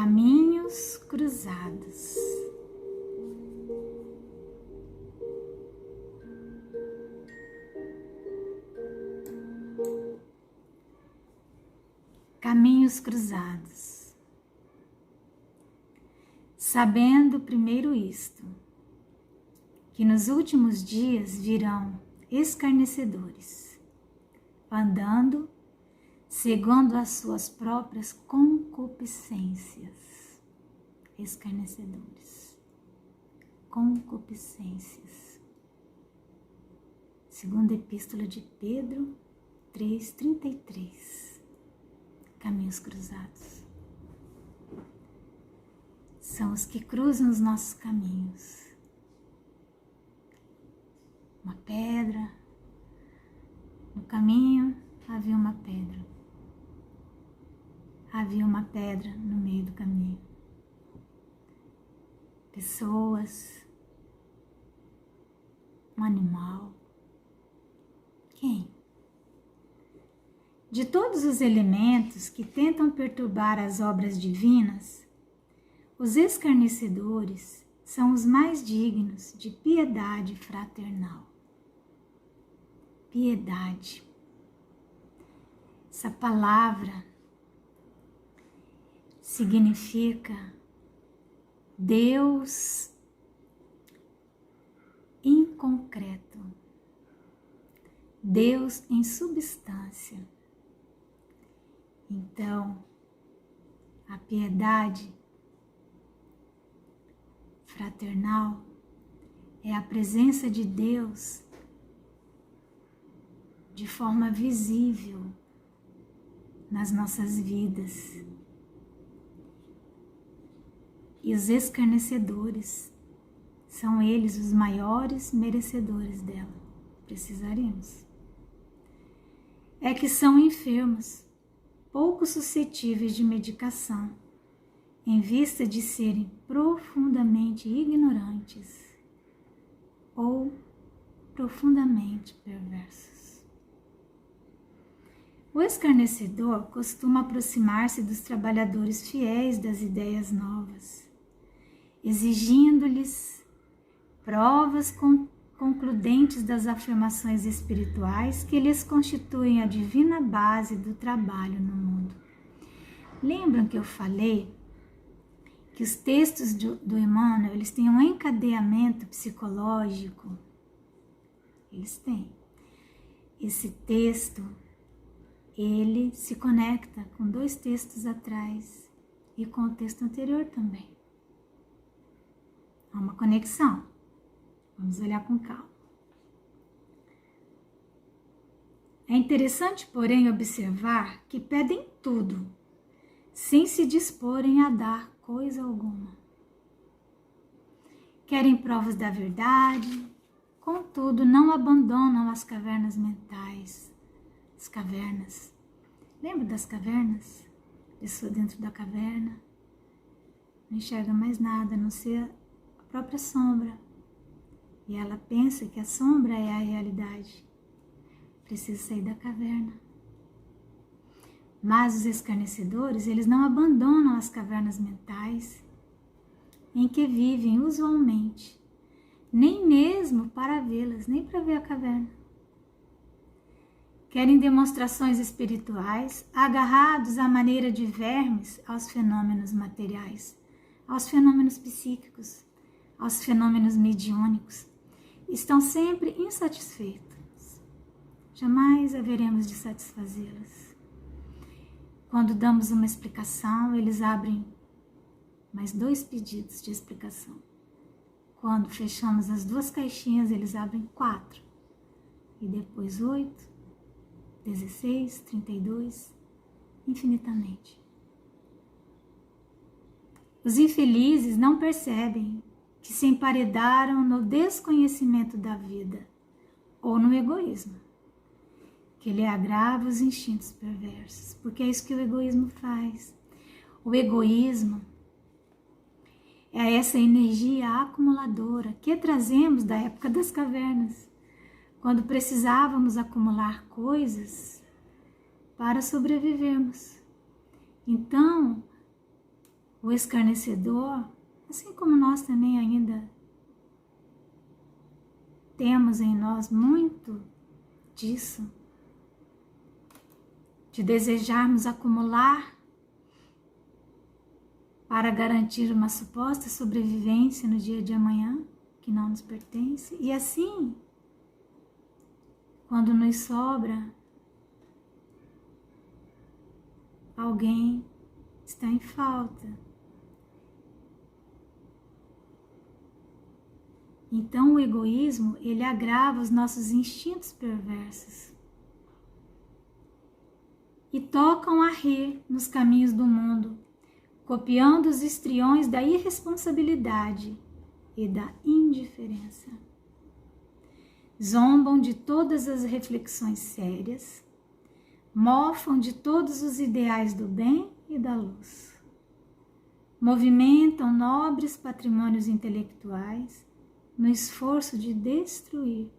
Caminhos cruzados. Caminhos cruzados. Sabendo primeiro isto, que nos últimos dias virão escarnecedores, andando segundo as suas próprias concupiscências. Escarnecedores. Concupiscências. Segunda Epístola de Pedro 3:33. Caminhos cruzados. São os que cruzam os nossos caminhos. Uma pedra. No caminho havia uma pedra. Havia uma pedra no meio do caminho. Pessoas. Um animal. Quem? De todos os elementos que tentam perturbar as obras divinas, os escarnecedores são os mais dignos de piedade fraternal. Piedade. Essa palavra significa Deus inconcreto, Deus em substância. Então, a piedade fraternal é a presença de Deus de forma visível nas nossas vidas. E os escarnecedores são eles os maiores merecedores dela. Precisaremos. É que são enfermos, pouco suscetíveis de medicação, em vista de serem profundamente ignorantes ou profundamente perversos. O escarnecedor costuma aproximar-se dos trabalhadores fiéis das ideias novas, exigindo-lhes provas concludentes das afirmações espirituais que lhes constituem a divina base do trabalho no mundo. Lembram que eu falei que os textos do Emmanuel, eles têm um encadeamento psicológico? Eles têm. Esse texto, ele se conecta com 2 textos atrás e com o texto anterior também. Há uma conexão. Vamos olhar com calma. É interessante, porém, observar que pedem tudo, sem se disporem a dar coisa alguma. Querem provas da verdade, contudo, não abandonam as cavernas mentais. As cavernas. Lembra das cavernas? Pessoa dentro da caverna não enxerga mais nada, a não ser a própria sombra. E ela pensa que a sombra é a realidade. Precisa sair da caverna. Mas os escarnecedores, eles não abandonam as cavernas mentais em que vivem usualmente, nem mesmo para vê-las, nem para ver a caverna. Querem demonstrações espirituais, agarrados à maneira de vermes aos fenômenos materiais, aos fenômenos psíquicos, aos fenômenos mediúnicos. Estão sempre insatisfeitos. Jamais haveremos de satisfazê-los. Quando damos uma explicação, eles abrem mais 2 pedidos de explicação. Quando fechamos as 2 caixinhas, eles abrem 4. E depois 8, 16, 32, infinitamente. Os infelizes não percebem que se emparedaram no desconhecimento da vida ou no egoísmo, que ele agrava os instintos perversos, porque é isso que o egoísmo faz. O egoísmo é essa energia acumuladora que trazemos da época das cavernas, quando precisávamos acumular coisas para sobrevivermos. Então, o escarnecedor, assim como nós também ainda temos em nós muito disso, de desejarmos acumular para garantir uma suposta sobrevivência no dia de amanhã, que não nos pertence, e assim, quando nos sobra, alguém está em falta. Então o egoísmo, ele agrava os nossos instintos perversos e tocam a rir nos caminhos do mundo, copiando os histriões da irresponsabilidade e da indiferença. Zombam de todas as reflexões sérias, mofam de todos os ideais do bem e da luz. Movimentam nobres patrimônios intelectuais no esforço de destruir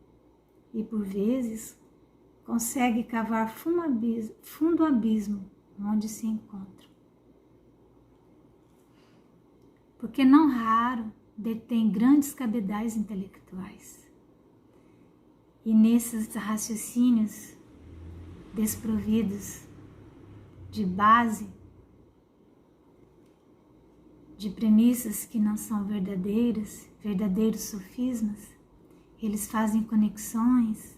e, por vezes, consegue cavar fundo abismo onde se encontram. Porque não raro detém grandes cabedais intelectuais. E nesses raciocínios desprovidos de base, de premissas que não são verdadeiras, verdadeiros sofismas, eles fazem conexões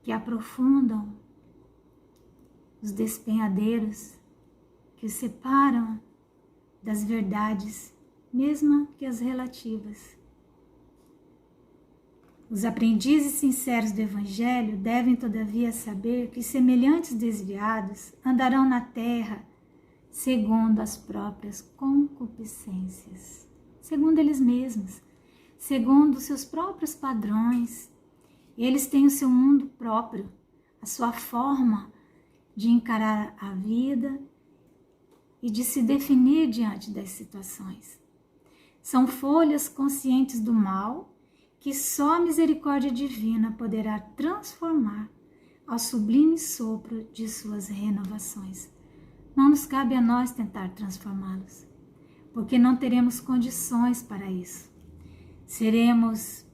que aprofundam os despenhadeiros que os separam das verdades, mesmo que as relativas. Os aprendizes sinceros do Evangelho devem, todavia, saber que semelhantes desviados andarão na terra segundo as próprias concupiscências, segundo eles mesmos, segundo os seus próprios padrões. Eles têm o seu mundo próprio, a sua forma de encarar a vida e de se definir diante das situações. São folhas conscientes do mal que só a misericórdia divina poderá transformar ao sublime sopro de suas renovações. Não nos cabe a nós tentar transformá-los, porque não teremos condições para isso. Seremos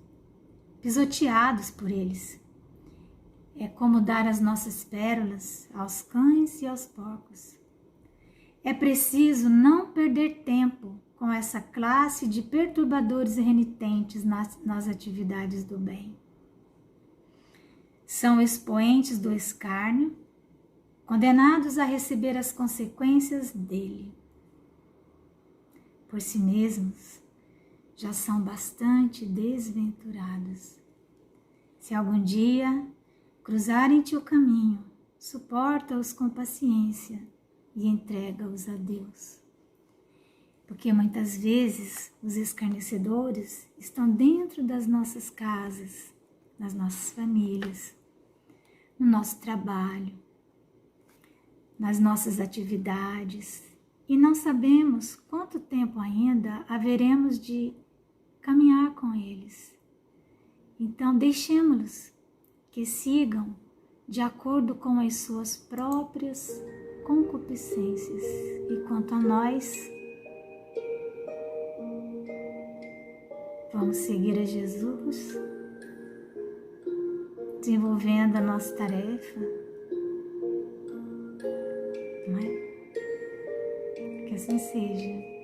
pisoteados por eles. É como dar as nossas pérolas aos cães e aos porcos. É preciso não perder tempo com essa classe de perturbadores renitentes nas atividades do bem. São expoentes do escárnio, condenados a receber as consequências dele. Por si mesmos, já são bastante desventurados. Se algum dia cruzarem-te o caminho, suporta-os com paciência e entrega-os a Deus. Porque muitas vezes os escarnecedores estão dentro das nossas casas, nas nossas famílias, no nosso trabalho, nas nossas atividades, e não sabemos quanto tempo ainda haveremos de caminhar com eles. Então deixemos-los que sigam de acordo com as suas próprias concupiscências. E quanto a nós, vamos seguir a Jesus, desenvolvendo a nossa tarefa, não é? Que assim seja.